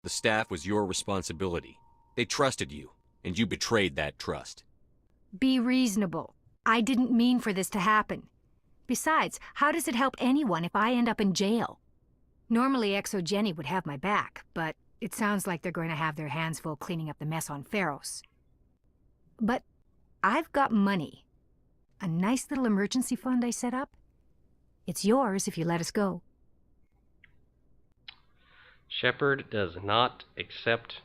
The staff was your responsibility. They trusted you, and you betrayed that trust. Be reasonable. I didn't mean for this to happen. Besides, how does it help anyone if I end up in jail? Normally Exogeni would have my back, but it sounds like they're going to have their hands full cleaning up the mess on Pharos. But I've got money. A nice little emergency fund I set up. It's yours if you let us go. Shepard does not accept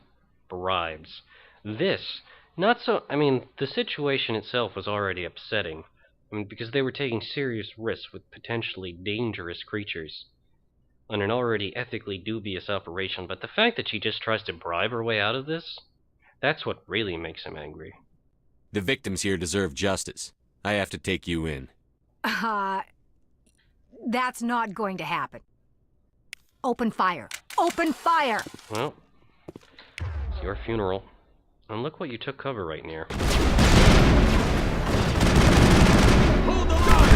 bribes. This, not so, I mean, the situation itself was already upsetting. I mean, because they were taking serious risks with potentially dangerous creatures on an already ethically dubious operation, but the fact that she just tries to bribe her way out of this, that's what really makes him angry. The victims here deserve justice. I have to take you in. That's not going to happen. Open fire. Open fire! Well, it's your funeral. And look what you took cover right near. Hold the line!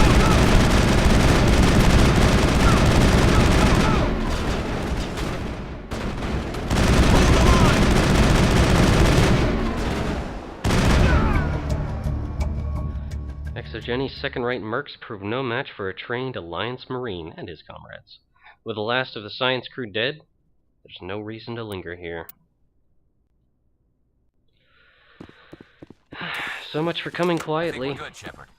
Exogeni's second-rate mercs proved no match for a trained Alliance Marine and his comrades. With the last of the science crew dead, there's no reason to linger here. So much for coming quietly. I think we're good, Shepard.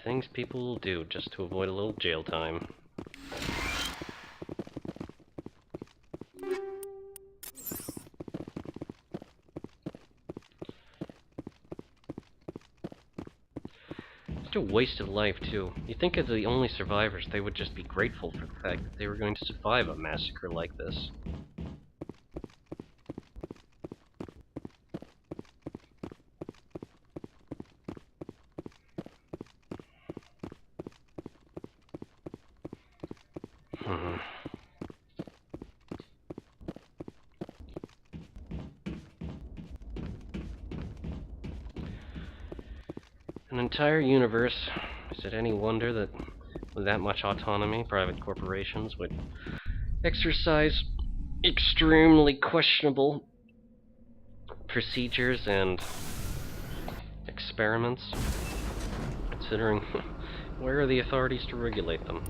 Things people will do just to avoid a little jail time. Such a wasted life, too. You'd think as the only survivors, they would just be grateful for the fact that they were going to survive a massacre like this. An entire universe. Is it any wonder that with that much autonomy, private corporations would exercise extremely questionable procedures and experiments? Considering where are the authorities to regulate them?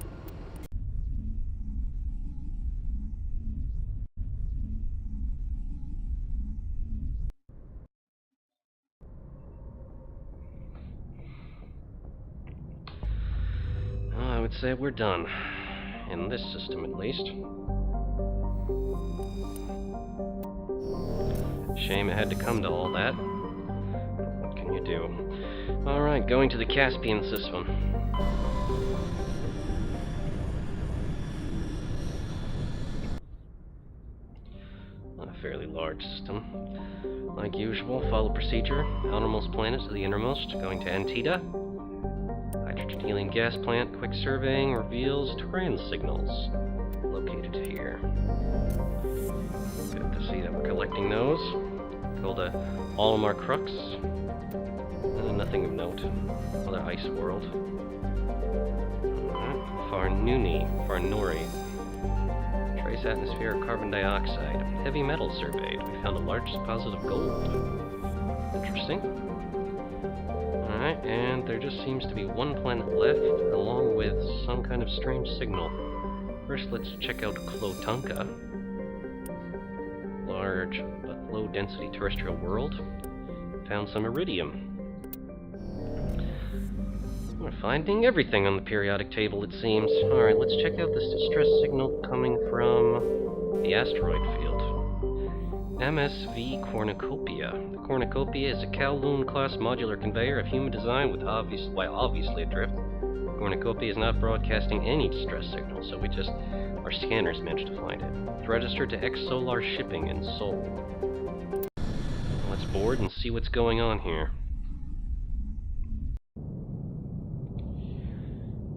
I would say we're done. In this system, at least. Shame it had to come to all that. What can you do? Alright, going to the Caspian system. A fairly large system. Like usual, follow procedure. Outermost planet to the innermost. Going to Antida. Hydrogen helium gas plant. Quick surveying reveals terrain signals located here. Good to see that we're collecting those. Go to Olimar Crux. Nothing of note. Another ice world. Farnori. Trace atmosphere of carbon dioxide. Heavy metal surveyed. We found a large deposit of gold. Interesting. Alright, and there just seems to be one planet left, along with some kind of strange signal. First, let's check out Clotunka. Large but low-density terrestrial world. Found some iridium. We're finding everything on the periodic table, it seems. Alright, let's check out this distress signal coming from the asteroid field. MSV Cornucopia. The Cornucopia is a Kowloon-class modular conveyor of human design with obviously adrift. Cornucopia is not broadcasting any distress signal, so our scanners managed to find it. It's registered to X-Solar Shipping in Seoul. Let's board and see what's going on here.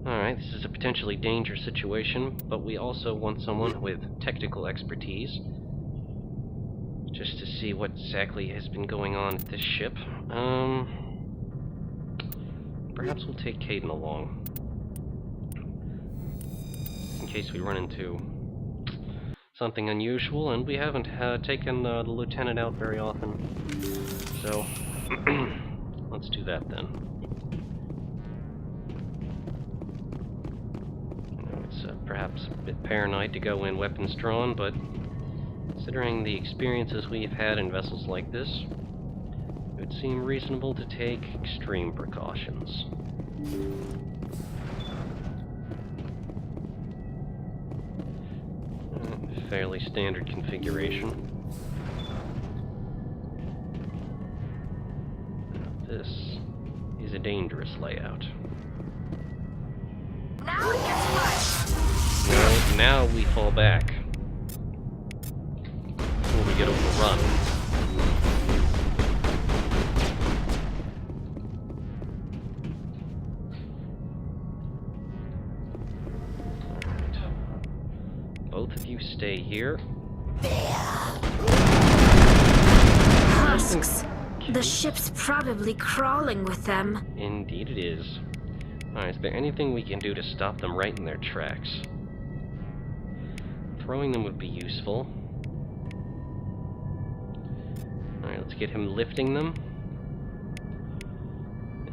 Alright, this is a potentially dangerous situation, but we also want someone with technical expertise. Just to see what exactly has been going on at this ship. Perhaps we'll take Caden along. case we run into something unusual, and we haven't taken the lieutenant out very often. So, let's do that then. It's perhaps a bit paranoid to go in weapons drawn, but considering the experiences we've had in vessels like this, it would seem reasonable to take extreme precautions. Fairly standard configuration. This is a dangerous layout. Now it gets fun. Well, now we fall back. Before we get overrun. Both of you stay here. Husks. The ship's probably crawling with them. Indeed it is. Alright, is there anything we can do to stop them right in their tracks? Throwing them would be useful. Alright, let's get him lifting them.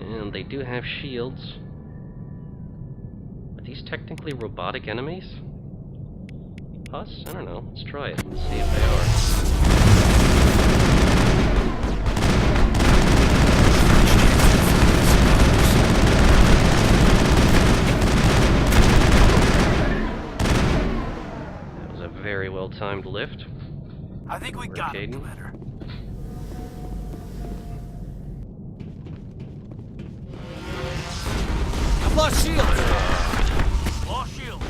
And they do have shields. Are these technically robotic enemies? Us? I don't know. Let's try it. Let's see if they are. That was a very well-timed lift. I think we got it, Commander. I've lost shields! Lost shields.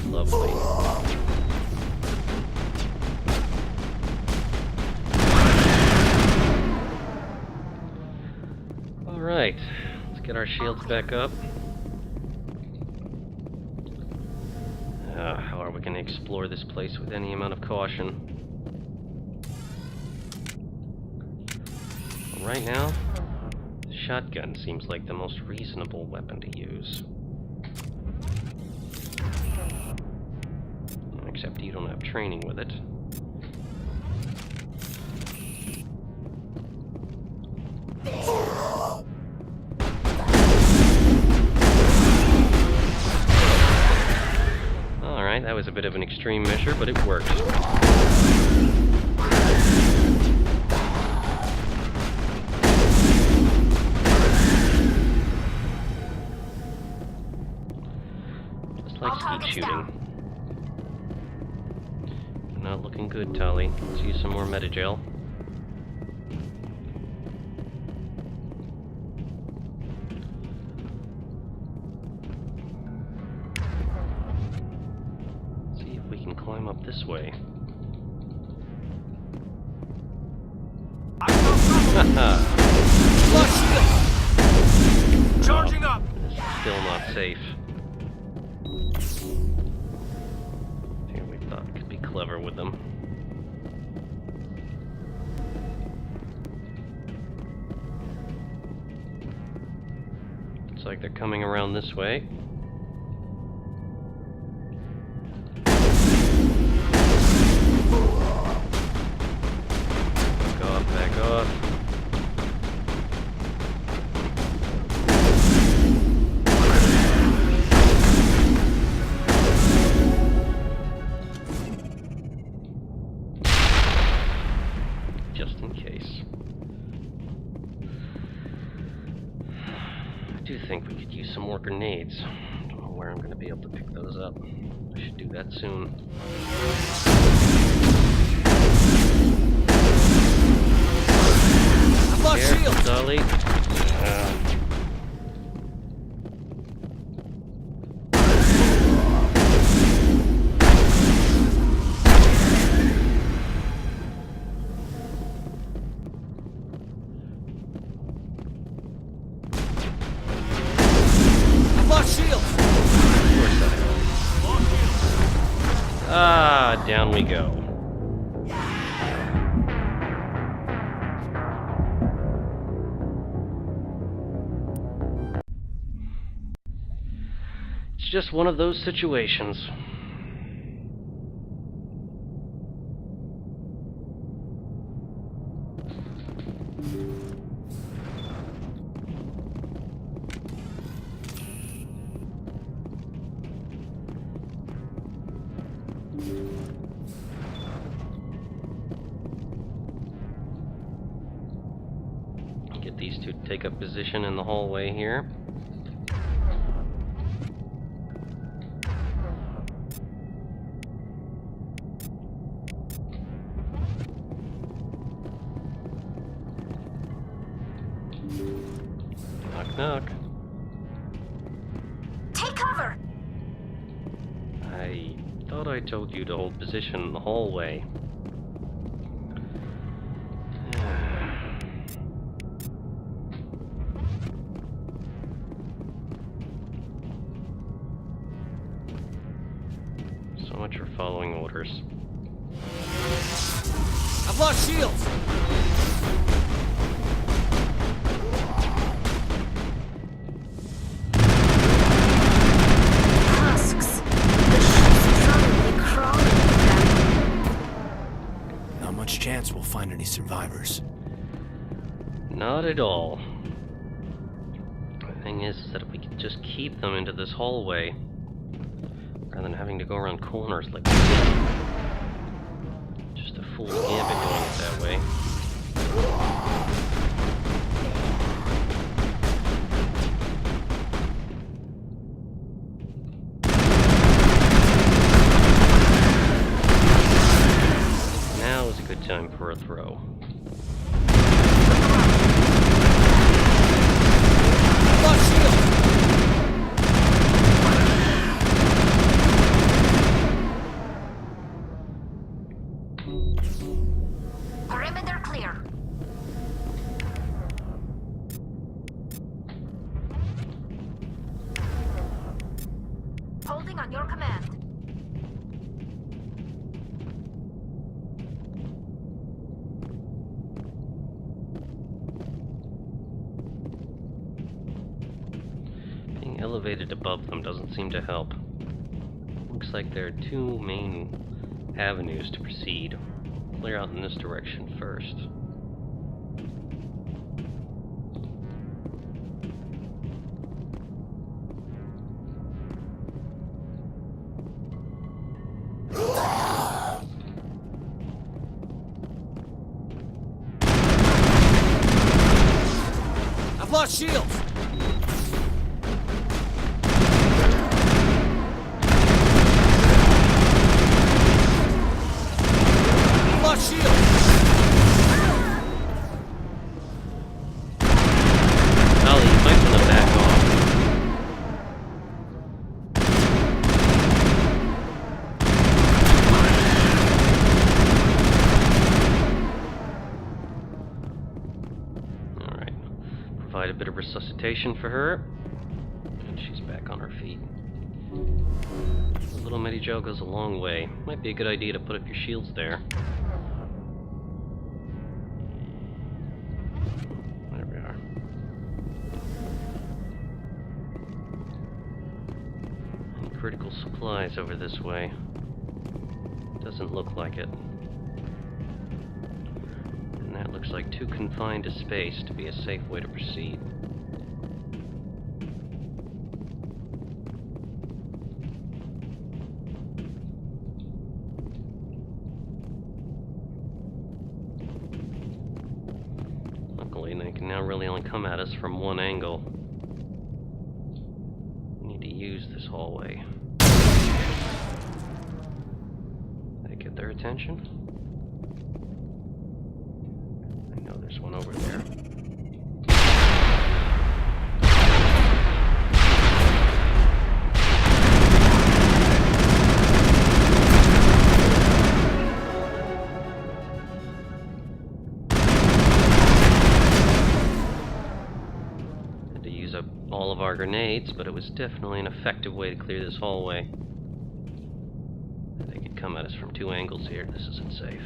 Lovely. Alright, let's get our shields back up. How are we going to explore this place with any amount of caution? Well, right now, the shotgun seems like the most reasonable weapon to use. Except you don't have training with it. Alright, that was a bit of an extreme measure, but it worked. Just like skeet shooting. Not looking good, Tali. Let's use some more metagel. See if we can climb up this way. Charging up. This is still not safe. Clever with them. Looks like they're coming around this way. Back off, back off. Just in case. I do think we could use some more grenades. I don't know where I'm going to be able to pick those up. I should do that soon. I've lost shields! Dolly. Down we go. It's just one of those situations. Get these two to take up position in the hallway here. Knock, knock. Take cover! I thought I told you to hold position in the hallway. So much for following orders. I've lost shields! Husks. The ship's probably crawling with them. Not much chance we'll find any survivors. Not at all. The thing is that if we could just keep them into this hallway, rather than having to go around corners like we did. Just a fool's gambit doing it that way. Now is a good time for a throw. Lost shields! Perimeter clear. Holding on your command. Being elevated above them doesn't seem to help. Looks like there are two main avenues to proceed. Clear out in this direction first. I've lost shields! I've lost shields! Ollie, you might want to back off. Alright. Provide a bit of resuscitation for her. And she's back on her feet. A little Medi-Gel goes a long way. Might be a good idea to put up your shields there. There we are. Any critical supplies over this way? Doesn't look like it. And that looks like too confined a space to be a safe way to proceed. Luckily, they can now really only come at us from one angle. We need to use this hallway. Did I get their attention? I know there's one over there. Had to use up all of our grenades, but it was definitely an effective way to clear this hallway. They could come at us from two angles here. This isn't safe.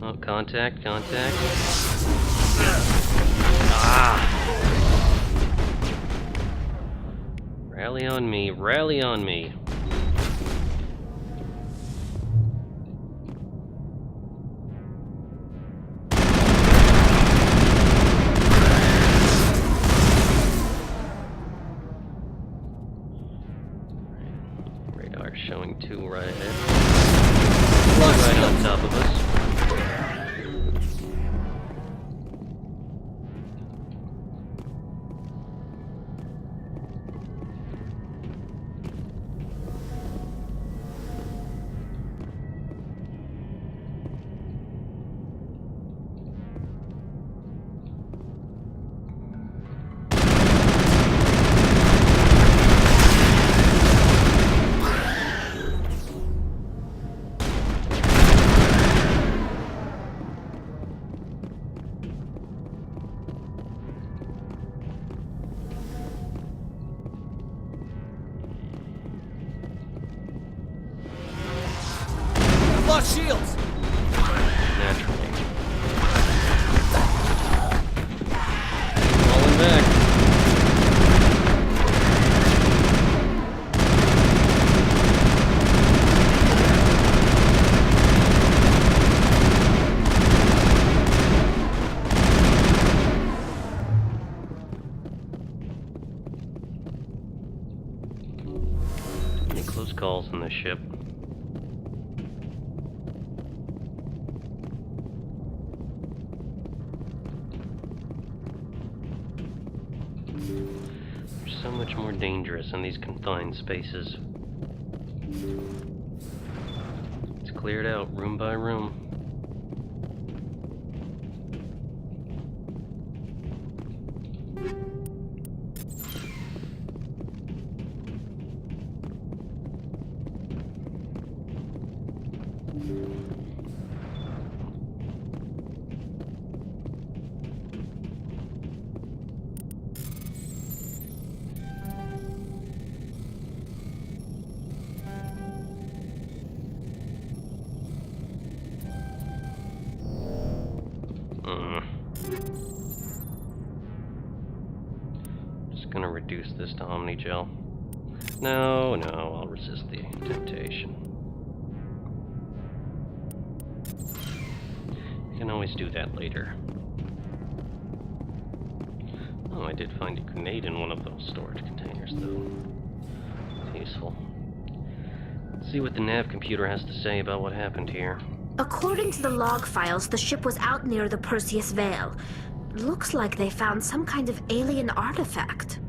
Oh, contact, contact. Rally on me, rally on me. Radar showing 2 right ahead. Right on top of us. Lost shields! Naturally. Falling back. Any close calls on this ship? So much more dangerous in these confined spaces. It's cleared out room by room. Just gonna reduce this to Omnigel. No, I'll resist the temptation. You can always do that later. Oh, I did find a grenade in one of those storage containers, though. Useful. Let's see what the nav computer has to say about what happened here. According to the log files, the ship was out near the Perseus Veil. Looks like they found some kind of alien artifact.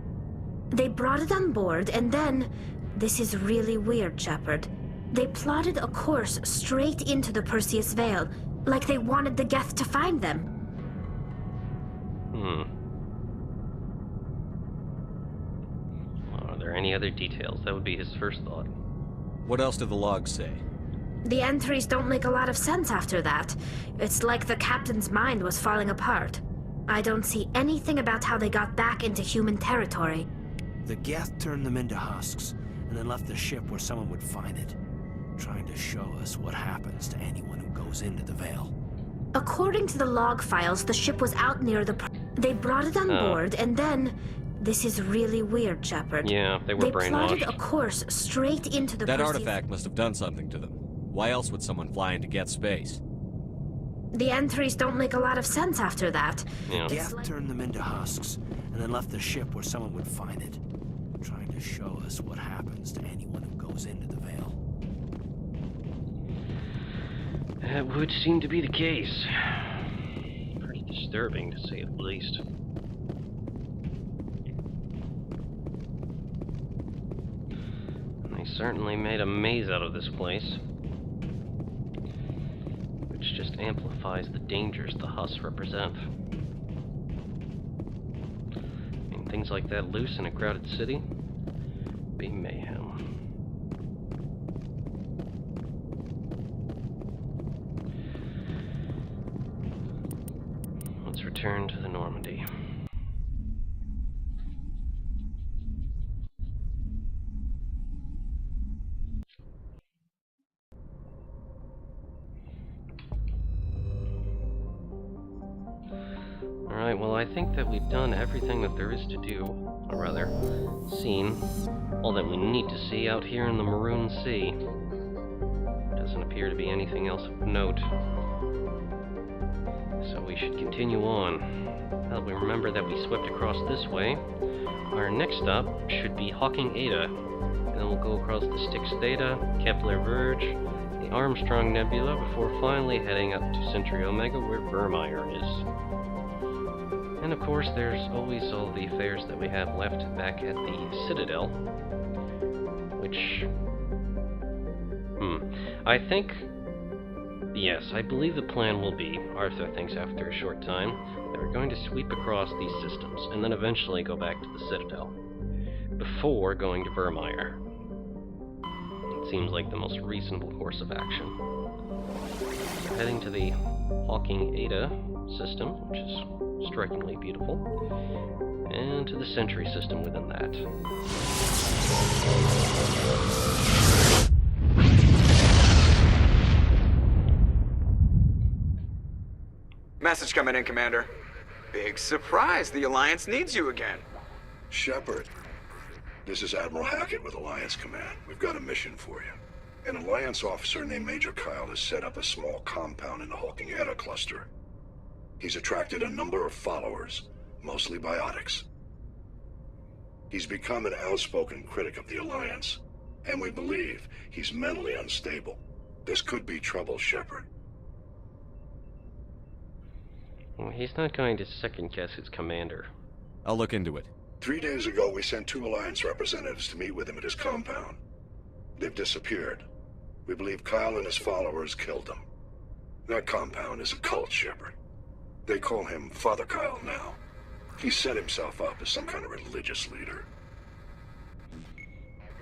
They brought it on board, and then... This is really weird, Shepard. They plotted a course straight into the Perseus Veil, like they wanted the Geth to find them. Are there any other details? That would be his first thought. What else do the logs say? The entries don't make a lot of sense after that. It's like the captain's mind was falling apart. I don't see anything about how they got back into human territory. The Geth turned them into husks, and then left the ship where someone would find it, trying to show us what happens to anyone who goes into the Veil. According to the log files, the ship was out near the... They brought it on board, and then... This is really weird, Shepard. Yeah, they were brainwashed. They plotted a course straight into the That Perseus... artifact must have done something to them. Why else would someone fly into Geth space? The entries don't make a lot of sense after that. Yeah. Geth turned them into husks, and then left the ship where someone would find it, trying to show us what happens to anyone who goes into the Veil. That would seem to be the case. Pretty disturbing, to say the least. They certainly made a maze out of this place, which just amplifies the dangers the husks represent. I mean, things like that loose in a crowded city be mayhem. Let's return to the Normandy. Alright, well, I think that we've done everything that there is to do, or rather, seen all that we need to see out here in the Maroon Sea. Doesn't appear to be anything else of note. So we should continue on. Now that we remember that we swept across this way, our next stop should be Hawking Eta. And then we'll go across the Styx Theta, Kepler Verge, the Armstrong Nebula, before finally heading up to Centauri Omega, where Vermeer is. And of course, there's always all the affairs that we have left back at the Citadel, which... I think... Yes, I believe the plan will be, Arthur thinks after a short time, that we're going to sweep across these systems, and then eventually go back to the Citadel, before going to Vermeer. It seems like the most reasonable course of action. So heading to the Hawking Eta system, which is strikingly beautiful, and to the Centauri system within that. Message coming in, Commander. Big surprise, the Alliance needs you again. Shepard, this is Admiral Hackett with Alliance Command. We've got a mission for you. An Alliance officer named Major Kyle has set up a small compound in the Hawking Eta cluster. He's attracted a number of followers, mostly biotics. He's become an outspoken critic of the Alliance, and we believe he's mentally unstable. This could be trouble, Shepard. Well, he's not going to second-guess his commander. I'll look into it. 3 days ago, we sent 2 Alliance representatives to meet with him at his compound. They've disappeared. We believe Kyle and his followers killed them. That compound is a cult, Shepard. They call him Father Kyle now. He set himself up as some kind of religious leader.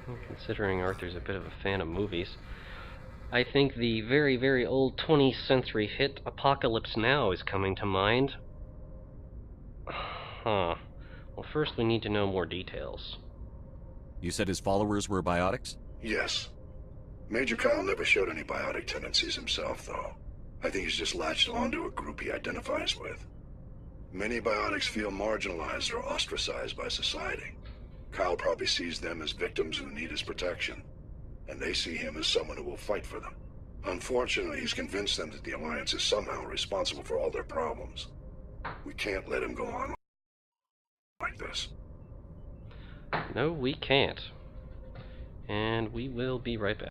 Well, considering Arthur's a bit of a fan of movies, I think the very, very old 20th century hit Apocalypse Now is coming to mind. Huh. Well, first we need to know more details. You said his followers were biotics? Yes. Major Kyle never showed any biotic tendencies himself, though. I think he's just latched onto a group he identifies with. Many biotics feel marginalized or ostracized by society. Kyle probably sees them as victims who need his protection, and they see him as someone who will fight for them. Unfortunately, he's convinced them that the Alliance is somehow responsible for all their problems. We can't let him go on like this. No, we can't. And we will be right back.